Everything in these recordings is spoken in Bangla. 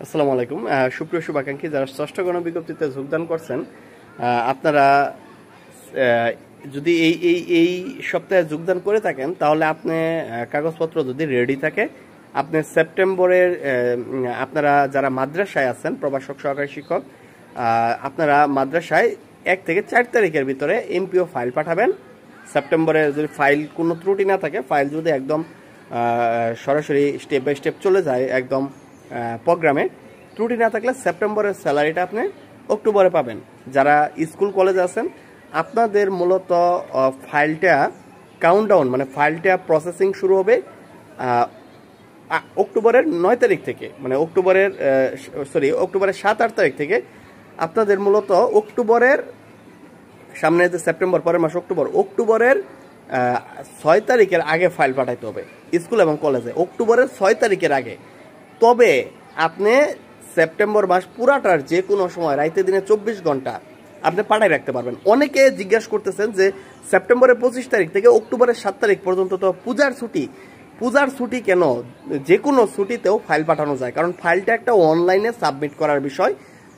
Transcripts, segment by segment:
আসসালামু আলাইকুম। সুপ্রিয় শুভাকাঙ্ক্ষী যারা ষষ্ঠ গণবিজ্ঞপ্তিতে যোগদান করছেন, আপনারা যদি এই সপ্তাহে যোগদান করে থাকেন তাহলে আপনি কাগজপত্র যদি রেডি থাকে, আপনি সেপ্টেম্বরের আপনারা যারা মাদ্রাসায় আছেন প্রভাষক সহকারী শিক্ষক, আপনারা মাদ্রাসায় 1 থেকে 4 তারিখের ভিতরে এমপিও ফাইল পাঠাবেন। সেপ্টেম্বরে যদি ফাইল কোনো ত্রুটি না থাকে, ফাইল যদি একদম সরাসরি স্টেপ বাই স্টেপ চলে যায়, একদম প্রোগ্রামে ত্রুটি না থাকলে সেপ্টেম্বরের স্যালারিটা আপনি অক্টোবরে পাবেন। যারা স্কুল কলেজে আছেন আপনাদের মূলত ফাইলটা কাউন্টডাউন মানে ফাইলটা প্রসেসিং শুরু হবে অক্টোবরের 9 তারিখ থেকে, মানে অক্টোবরের 7-8 তারিখ থেকে। আপনাদের মূলত অক্টোবরের সামনে যে সেপ্টেম্বর, পরের মাস অক্টোবরের 6 তারিখের আগে ফাইল পাঠাইতে হবে স্কুল এবং কলেজে, অক্টোবরের 6 তারিখের আগে। তবে আপনি সেপ্টেম্বর মাস পুরাটার যে কোনো সময় রাইতে দিনে 24 ঘন্টা আপনি পাঠাই রাখতে পারবেন। অনেকে জিজ্ঞাসা করতেছেন যে সেপ্টেম্বরের 25 তারিখ থেকে অক্টোবরের 7 তারিখ পর্যন্ত তো পূজার ছুটি কেন? যে কোনো ছুটিতেও ফাইল পাঠানো যায়, কারণ ফাইলটা একটা অনলাইনে সাবমিট করার বিষয়।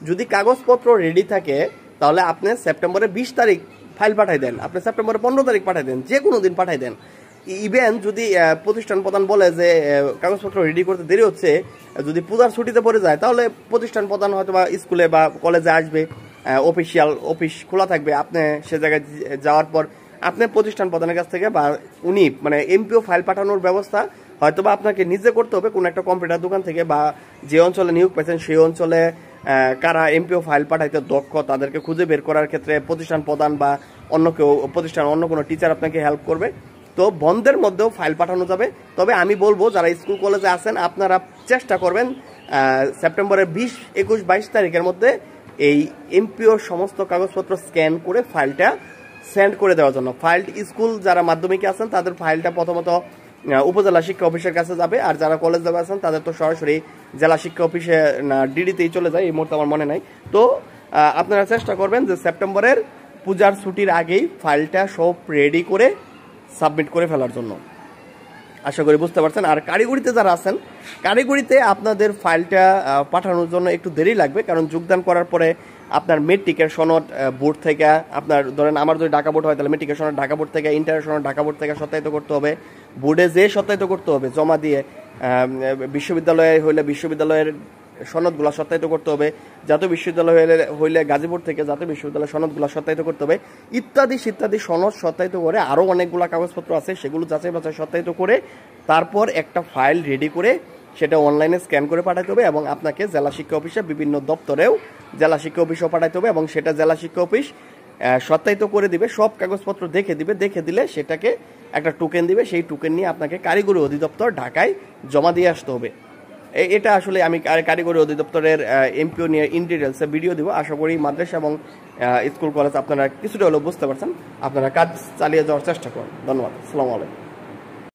যদি কাগজপত্র রেডি থাকে তাহলে আপনি সেপ্টেম্বরের 20 তারিখ ফাইল পাঠাই দেন, আপনি সেপ্টেম্বরের 15 তারিখ পাঠাই দেন, যে কোনো দিন পাঠাই দেন। ইভেন যদি প্রতিষ্ঠান প্রধান বলে যে কাগজপত্র রেডি করতে দেরি হচ্ছে, যদি পূজার ছুটিতে পড়ে যায়, তাহলে প্রতিষ্ঠান প্রধান হয়তো বা স্কুলে বা কলেজে আসবে, অফিস খোলা থাকবে। আপনি সে জায়গায় যাওয়ার পর আপনি প্রতিষ্ঠান প্রধানের কাছ থেকে বা উনি মানে এমপিও ফাইল পাঠানোর ব্যবস্থা হয়তো বা আপনাকে নিজে করতে হবে কোনো একটা কম্পিউটার দোকান থেকে, বা যে অঞ্চলে নিয়োগ পেয়েছেন সেই অঞ্চলে কারা এমপিও ফাইল পাঠাইতে দক্ষ তাদেরকে খুঁজে বের করার ক্ষেত্রে প্রতিষ্ঠান প্রধান বা অন্য কোনো টিচার আপনাকে হেল্প করবে। তো বন্ধের মধ্যেও ফাইল পাঠানো যাবে। তবে আমি বলবো যারা স্কুল কলেজে আছেন আপনারা চেষ্টা করবেন সেপ্টেম্বরের 20, 21, 22 তারিখের মধ্যে এই এমপিও সমস্ত কাগজপত্র স্ক্যান করে ফাইলটা সেন্ড করে দেওয়ার জন্য। স্কুল যারা মাধ্যমিকে আছেন তাদের ফাইলটা প্রথমত উপজেলা শিক্ষা অফিসের কাছে যাবে, আর যারা কলেজ যাবে আছেন তাদের তো সরাসরি জেলা শিক্ষা অফিসে না ডিডিতেই চলে যায়, এই মুহূর্তে আমার মনে নাই। তো আপনারা চেষ্টা করবেন যে সেপ্টেম্বরের পূজার ছুটির আগেই ফাইলটা সব রেডি করে সাবমিট করে ফেলার জন্য। আশা করি বুঝতে পারছেন। আর কারিগরিতে যারা আছেন, কারিগরিতে আপনাদের ফাইলটা পাঠানোর জন্য একটু দেরি লাগবে, কারণ যোগদান করার পরে আপনার মেট্রিকের সনদ বোর্ড থেকে, আপনার ধরেন আমার যদি ঢাকা বোর্ড হয় তাহলে মেট্রিকের সনদ ঢাকা বোর্ড থেকে, ইন্টারের সনদ ঢাকা বোর্ড থেকে সত্যায়িত করতে হবে, বোর্ডে যে সত্যায়িত করতে হবে জমা দিয়ে, বিশ্ববিদ্যালয়ে হইলে বিশ্ববিদ্যালয়ের সনদগুলো সত্যায়িত করতে হবে, জাতীয় বিশ্ববিদ্যালয় হইলে গাজীপুর থেকে জাতীয় বিশ্ববিদ্যালয়ের সনদগুলো সত্যায়িত করতে হবে, ইত্যাদি সনদ সত্যায়িত করে আরও অনেকগুলো কাগজপত্র আছে সেগুলো যাচাই বাছাই সত্যায়িত করে তারপর একটা ফাইল রেডি করে সেটা অনলাইনে স্ক্যান করে পাঠাতে হবে, এবং আপনাকে জেলা শিক্ষা অফিসে বিভিন্ন দপ্তরেও জেলা শিক্ষা অফিসেও পাঠাতে হবে, এবং সেটা জেলা শিক্ষা অফিস সত্যায়িত করে দিবে, সব কাগজপত্র দেখে দিলে সেটাকে একটা টোকেন দিবে, সেই টোকেন নিয়ে আপনাকে কারিগরি অধিদপ্তর ঢাকায় জমা দিয়ে আসতে হবে। এটা আসলে আমি কারিগরি অধিদপ্তরের এমপিও নিয়ে ইন ডিটেলসে ভিডিও দিব। আশা করি মাদ্রাসা এবং স্কুল কলেজ আপনারা কিছুটা হলেও বুঝতে পারছেন। আপনারা কাজ চালিয়ে যাওয়ার চেষ্টা করুন। ধন্যবাদ। আসসালামু আলাইকুম।